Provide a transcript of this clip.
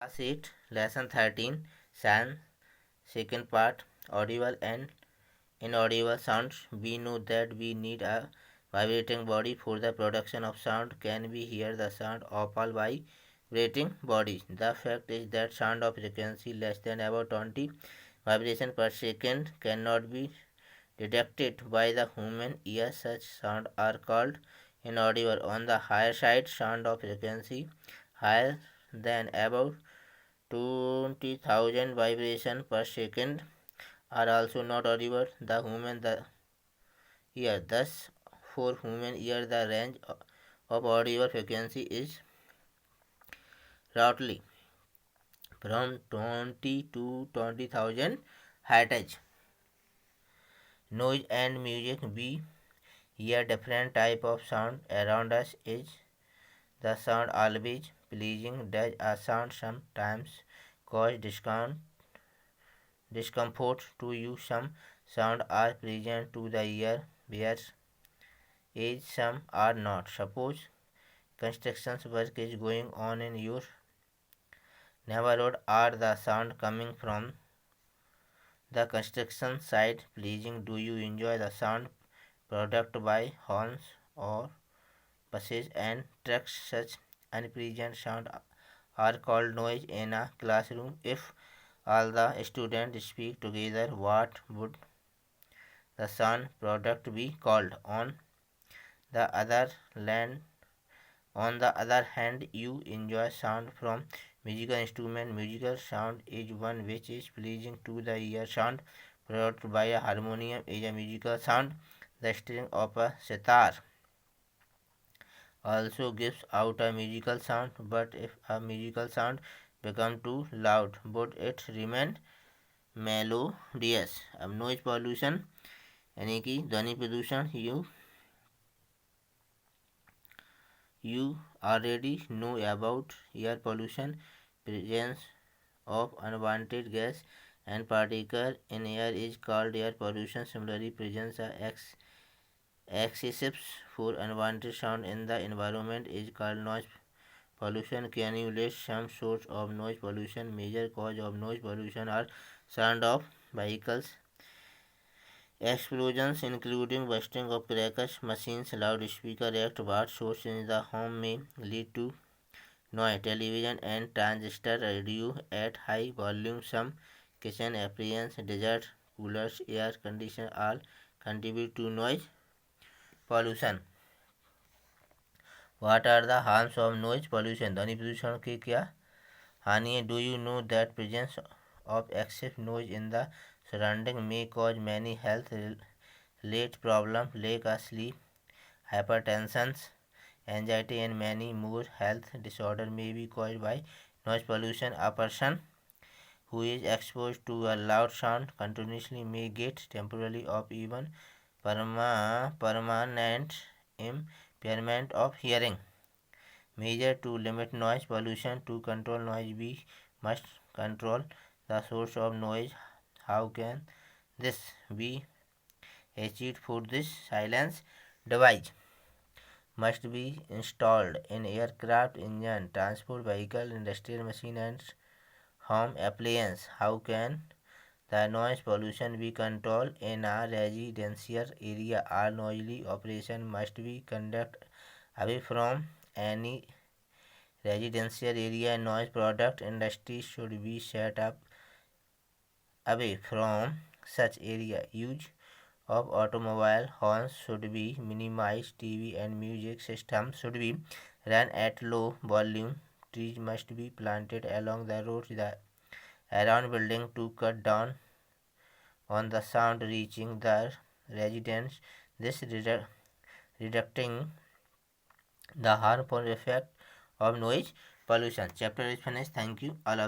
Class 8, Lesson 13, Science, second part, Audible and Inaudible sounds. We know that we need a vibrating body for the production of sound. Can we hear the sound of all vibrating bodies? The fact is that sound of frequency less than about 20 vibrations per second cannot be detected by the human ear. Such sounds are called inaudible. On the higher side, sound of frequency higher than about 20,000 vibrations per second are also not audible. The human ear. Thus, for human ear, the range of audible frequency is roughly from 20 to 20,000 hertz. Noise and music. We hear different type of sound around us. Is the sound always pleasing? Does a sound sometimes cause discomfort to you? Some sound are pleasant to the ear, whereas some are not. Suppose construction work is going on in your neighborhood. Are the sound coming from the construction site pleasing? Do you enjoy the sound produced by horns or buses and trucks? Such unpleasant sound are called noise. In a classroom, if all the students speak together, what would the sound product be called? The other land on the other hand, you enjoy sound from musical instrument. Musical sound is one which is pleasing to the ear. Sound produced by a harmonium is a musical sound. The string of a sitar also gives out a musical sound, but if a musical sound become too loud, would it remain melodious? अब noise pollution यानी कि ध्वनि प्रदूषण you already know about air pollution. Presence of unwanted gas and particle in air is called air pollution. Similarly, presence of excessive for unwanted sound in the environment is called noise pollution. Can you list some source of noise pollution? Major cause of noise pollution are sound of vehicles, explosions including bursting of crackers, machines, loudspeaker act. What source in the home may lead to noise? Television and transistor radio at high volume. Some kitchen appliances, desert coolers, air conditioner all contribute to noise pollution. What are the harms of noise pollution? ध्वनि प्रदूषण की क्या हानि है? Do you know that presence of excessive noise in the surrounding may cause many health related problems, lack of sleep, hypertension, anxiety, and many more health disorders may be caused by noise pollution. A person who is exposed to a loud sound continuously may get temporary or even permanent impairment of hearing. Measure to limit noise pollution. To control noise, we must control the source of noise. How can this be achieved? For this, silence device must be installed in aircraft, engine, transport vehicle, industrial machine, and home appliance. How can the noise pollution be controlled? In a residential area, all noisy operation must be conducted away from any residential area. Noise product industry should be set up away from such area. Use of automobile horns should be minimized. TV and music systems should be run at low volume. Trees must be planted along the roads around building to cut down on the sound reaching the residents. This reducing the harmful effect of noise pollution. Chapter is finished. Thank you all of